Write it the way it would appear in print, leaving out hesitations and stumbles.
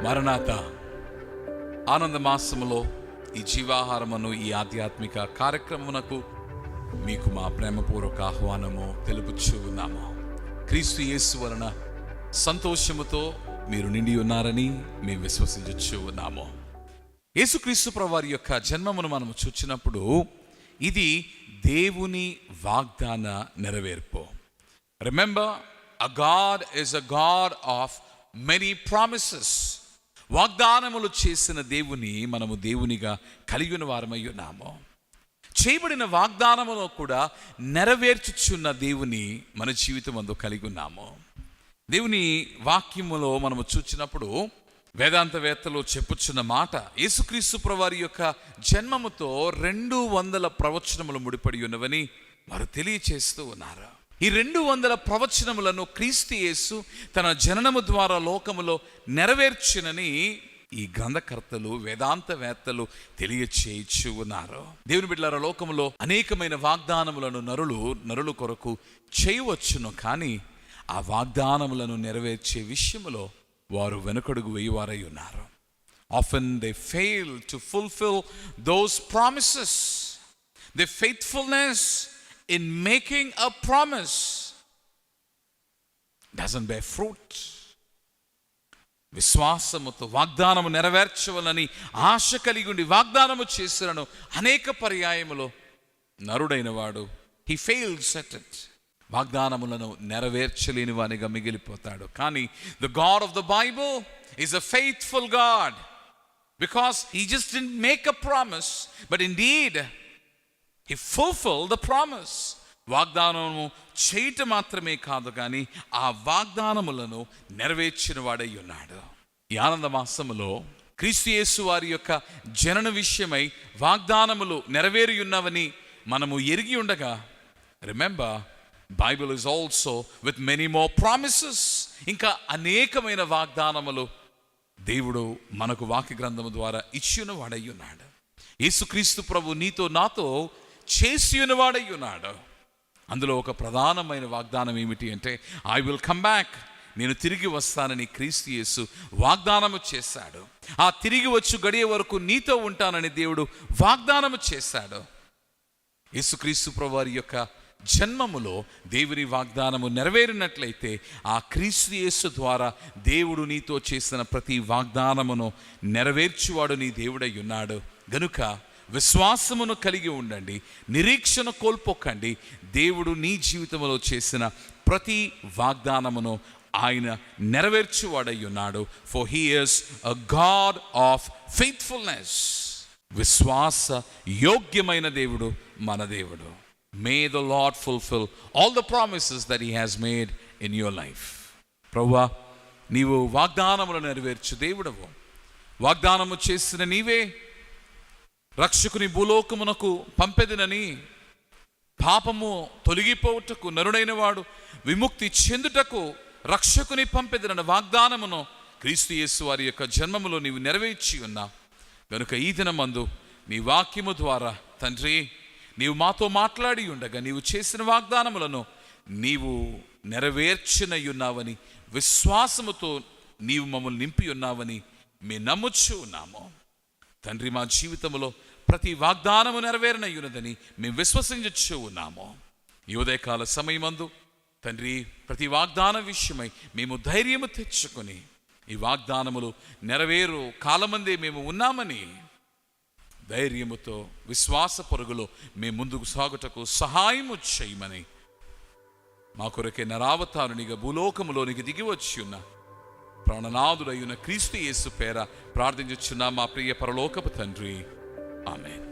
మరణాత ఆనంద మాసములో ఈ జీవాహారమును ఈ ఆధ్యాత్మిక కార్యక్రమమునకు మీకు మా ప్రేమపూర్వక ఆహ్వానము తెలుపుచూ ఉన్నాము. క్రీస్తు యేసు వలన సంతోషముతో మీరు నిండి ఉన్నారని మేము విశ్వసించు ఉన్నాము. యేసుక్రీస్తు ప్రభువారి యొక్క జన్మమును మనము చూచినప్పుడు ఇది దేవుని వాగ్దాన నెరవేర్పు. Remember, a God is a God of many promises. వాగ్దానములు చేసిన దేవుని మనము దేవునిగా కలిగిన వారమై ఉన్నాము. చేయబడిన వాగ్దానములో కూడా నెరవేర్చుచున్న దేవుని మన జీవితం అందు కలిగి ఉన్నాము. దేవుని వాక్యములో మనము చూచినప్పుడు వేదాంతవేత్తలు చెప్పుచున్న మాట, యేసుక్రీస్తు ప్రభువారి యొక్క జన్మముతో 200 ప్రవచనములు ముడిపడి ఉన్నవని వారు తెలియచేస్తూ ఉన్నారు. ఈ 200 ప్రవచనములను క్రీస్తు యేసు తన జననము ద్వారా లోకములో నెరవేర్చునని ఈ గ్రంథకర్తలు వేదాంతవేత్తలు తెలియచేయచ్చు ఉన్నారు. దేవుని బిడ్డలారా, లోకములో అనేకమైన వాగ్దానములను నరులు కొరకు చేయవచ్చును, కానీ ఆ వాగ్దానములను నెరవేర్చే విషయములో వారు వెనుకడుగు వేయువారై ఉన్నారు. Often they fail to fulfill those promises. Their faithfulness in making a promise doesn't bear fruit. విశ్వాసముతో వాగ్దానము నెరవేర్చవలని ఆశ కలిగి ఉండి వాగ్దానము చేసినను అనేక పర్యాయములో నరుడైన వాడు he fails at it. వాగ్దానములను నెరవేర్చలేని వానిగా మిగిలిపోతాడు. కానీ the God of the Bible is a faithful God, because he just didn't make a promise, but indeed he fulfilled the promise. వాగ్దానము చేయటం మాత్రమే కాదు, కానీ ఆ వాగ్దానములను నెరవేర్చిన వాడై ఉన్నాడు. ఈ ఆనంద మాసములో క్రీస్తు యేసు వారి యొక్క జనన విషయమై వాగ్దానములు నెరవేరి ఉన్నవని మనము ఎరిగి ఉండగా, remember, Bible is also with many more promises. ఇంకా అనేకమైన వాగ్దానములు దేవుడు మనకు వాక్య గ్రంథము ద్వారా ఇచ్చిన వాడై ఉన్నాడు. యేసుక్రీస్తు ప్రభు నీతో నాతో చేసి ఉన్నవాడై ఉన్నాడు. అందులో ఒక ప్రధానమైన వాగ్దానం ఏమిటి అంటే, ఐ విల్ కమ్ బ్యాక్, నేను తిరిగి వస్తానని క్రీస్తు యేసు వాగ్దానము చేశాడు. ఆ తిరిగి వచ్చు గడియ వరకు నీతో ఉంటానని దేవుడు వాగ్దానము చేశాడు. యేసుక్రీస్తు ప్రభు వారి యొక్క జన్మములో దేవుని వాగ్దానము నెరవేరినట్లయితే ఆ క్రీస్తు యేసు ద్వారా దేవుడు నీతో చేసిన ప్రతి వాగ్దానమును నెరవేర్చువాడు నీ దేవుడై ఉన్నాడు. గనుక విశ్వాసమును కలిగి ఉండండి, నిరీక్షణ కోల్పోకండి. దేవుడు నీ జీవితంలో చేసిన ప్రతి వాగ్దానమును ఆయన నెరవేర్చువాడై ఉన్నాడు. For he is a God of faithfulness. విశ్వాస యోగ్యమైన దేవుడు మన దేవుడు. May the Lord fulfill all the promises that he has made in your life. ప్రభువా, నీవు వాగ్దానములను నెరవేర్చు దేవుడవు. వాగ్దానము చేసిన నీవే రక్షకుని భూలోకమునకు పంపెదనని, పాపము తొలగిపోవుటకు నరుడైన వాడు విముక్తి చెందుటకు రక్షకుని పంపెదనని వాగ్దానమును క్రీస్తు యేసు వారి యొక్క జన్మములో నీవు నెరవేర్చి ఉన్నావు. కనుక ఈ దినమందు నీ వాక్యము ద్వారా తండ్రి నీవు మాతో మాట్లాడి ఉండగా నీవు చేసిన వాగ్దానములను నీవు నెరవేర్చినయున్నావని, విశ్వాసముతో నీవు మమ్మల్ని నింపి ఉన్నావని మేము నమ్ముచు ఉన్నాము. తండ్రి, మా జీవితంలో ప్రతి వాగ్దానము నెరవేరనయ్యున్నదని మేము విశ్వసించు ఉన్నాము. ఈ ఉదయకాల సమయమందు తండ్రి, ప్రతి వాగ్దాన విషయమై మేము ధైర్యము తెచ్చుకొని ఈ వాగ్దానములు నెరవేరు కాలమందే మేము ఉన్నామని ధైర్యముతో విశ్వాస పరుగులో మేము ముందుకు సాగుటకు సహాయము చేయమని మా కొరకే నరావతారునిగా భూలోకములోనికి దిగి వచ్చి ఉన్న ప్రాణనాథుడైన క్రీస్తు యేసు పేర ప్రార్థించుచున్న మా ప్రియ పరలోకపు తండ్రి, ఆమేన్.